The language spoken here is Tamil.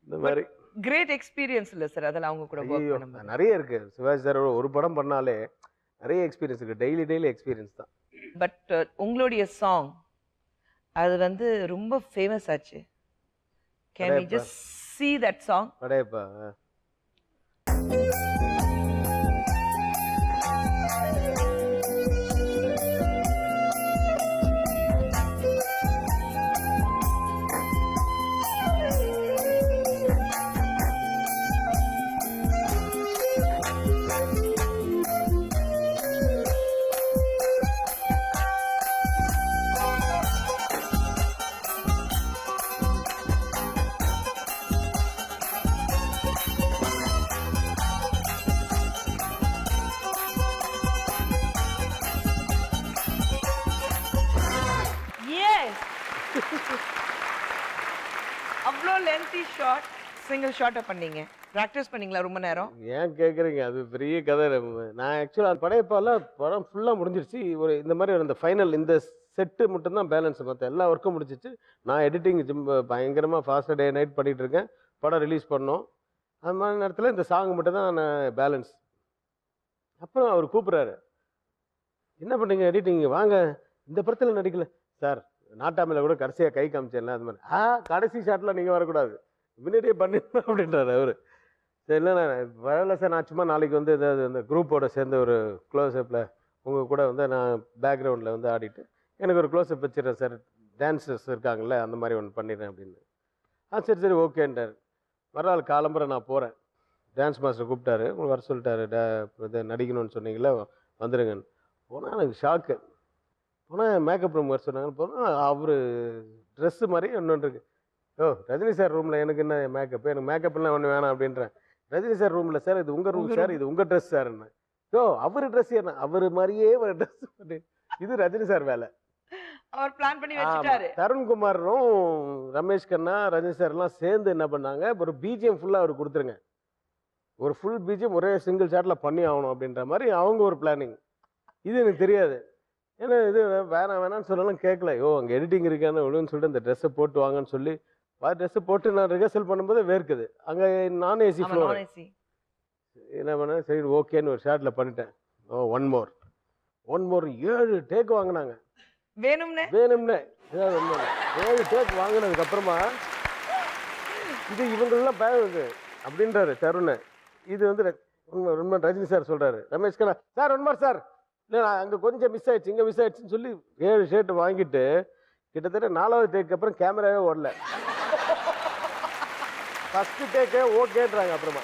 இந்த மாதிரி கிரேட் எக்ஸ்பீரியன்ஸ் இல்ல சார் அதெல்லாம் அவங்க கூட ஒர்க் ஐயோ பண்ணும்போது. நிறைய இருக்கு. சிவாஜி சார் ஒரு படம் பண்ணாலே நிறைய எக்ஸ்பீரியன்ஸ் இருக்கு. டெய்லி எக்ஸ்பீரியன்ஸ் தான். பட் உங்களுடைய சாங் அது வந்து ரொம்ப ஃபேமஸ் ஆச்சு. Can we Padayappa. Just see that song? Padayappa. Yes. அவ்வளோ லென்த்தி ஷாட் சிங்கிள் ஷாட்டை பண்ணீங்க. ப்ராக்டிஸ் பண்ணீங்களா ரொம்ப நேரம்? ஏன் கேட்குறீங்க? அது பெரிய கதை. நான் ஆக்சுவலாக அந்த படையப்பால படம் ஃபுல்லாக முடிஞ்சிருச்சு. ஒரு இந்த மாதிரி அந்த ஃபைனல் இந்த செட்டு மட்டும்தான் பேலன்ஸ். மற்ற எல்லா ஒர்க்கும் முடிச்சிச்சு. நான் எடிட்டிங் பயங்கரமாக ஃபாஸ்ட்டாக டே நைட் பண்ணிகிட்டு இருக்கேன். படம் ரிலீஸ் பண்ணோம். அது மாதிரி நேரத்தில் இந்த சாங் மட்டும் தான் நான் பேலன்ஸ். அப்புறம் அவர் கூப்பிட்றாரு, என்ன பண்ணீங்க எடிட்டிங் வாங்க இந்த படத்தில் நடிக்கல சார். நாட்டாமையில் கூட கடைசியாக கை காமிச்சேன்ல அது மாதிரி. கடைசி ஷாட்டில் நீங்கள் வரக்கூடாது, முன்னாடியே பண்ணிருந்தேன் அப்படின்றாரு அவர். சரி இல்லை வரல சார், நான் சும்மா நாளைக்கு வந்து ஏதாவது அந்த குரூப்போட சேர்ந்து ஒரு க்ளோஸ்அப்பில் உங்கள் கூட வந்து நான் பேக்ரவுண்டில் வந்து ஆடிட்டு எனக்கு ஒரு க்ளோஸ்அப் வச்சிடறேன் சார், டான்ஸர்ஸ் இருக்காங்கல்ல அந்த மாதிரி ஒன்று பண்ணிடுறேன் அப்படின்னு. சரி ஓகேன்றார். மறுநாள் காலம்பரை நான் போகிறேன். டான்ஸ் மாஸ்டர் கூப்பிட்டாரு, உங்களுக்கு வர சொல்லிட்டாரு, இது நடிக்கணும்னு சொன்னீங்களே வந்துடுங்கன்னு. போனால் எனக்கு ஷாக்கு. போனால் மேக்கப் ரூம் வர சொன்னாங்கன்னு போனால் அவர் ட்ரெஸ்ஸு மாதிரி இன்னொன்று இருக்குது. ரஜினி சார் ரூமில் எனக்கு என்ன மேக்கப், எனக்கு மேக்கப்லாம் ஒன்று வேணாம் அப்படின்றேன். ரஜினி சார் ரூமில் சார் இது உங்கள் ரூம் சார், இது உங்கள் ட்ரெஸ் சார் என்ன. அவர் ட்ரெஸ் என்ன, அவர் மாதிரியே ஒரு ட்ரெஸ் பண்ணி, இது ரஜினி சார் வேலை. அவர் பிளான் பண்ணி வச்சிட்டாரு. தருண்குமாரும் ரமேஷ் கண்ணா ரஜினி சார்லாம் சேர்ந்து என்ன பண்ணாங்க, ஒரு பிஜிஎம் ஃபுல்லாக அவர் கொடுத்துருங்க, ஒரு ஃபுல் பிஜிஎம் ஒரே சிங்கிள் ஷாட்டில் பண்ணி ஆகணும் அப்படின்ற மாதிரி அவங்க ஒரு பிளானிங். இது எனக்கு தெரியாது. ஏன்னா இது வேணான்னு சொல்லலாம் கேட்கல. அங்கே எடிட்டிங் இருக்கான்னு விடுன்னு சொல்லிட்டு இந்த ட்ரெஸ்ஸை போட்டு வாங்கன்னு சொல்லி ட்ரெஸ்ஸை போட்டு நான் ரிஹர்சல் பண்ணும்போது வேர்க்குது. அங்கே நான் ஏசி ஃப்ளோர். என்ன பண்ணேன், சரி ஓகேன்னு ஒரு ஷாட்டில் பண்ணிட்டேன். ஒன் மோர் 7 டேக் வாங்கினாங்க. வேணும்னே 7 டேக் வாங்கினதுக்கப்புறமா இது இவங்களெல்லாம் பேருக்கு அப்படின்றாரு தருண். இது வந்து உண்மை ரஜினி சார் சொல்கிறாரு. Ramesh Kanna sir one more sir, இல்லை நான் அங்கே கொஞ்சம் மிஸ் ஆயிடுச்சு, இங்கே மிஸ் ஆயிடுச்சுன்னு சொல்லி 7 ஷர்ட் வாங்கிட்டு கிட்டத்தட்ட 4வது டேக்கு அப்புறம் கேமராவே ஓடல. ஃபஸ்ட்டு டேக்கே ஓகேன்றாங்க. அப்புறமா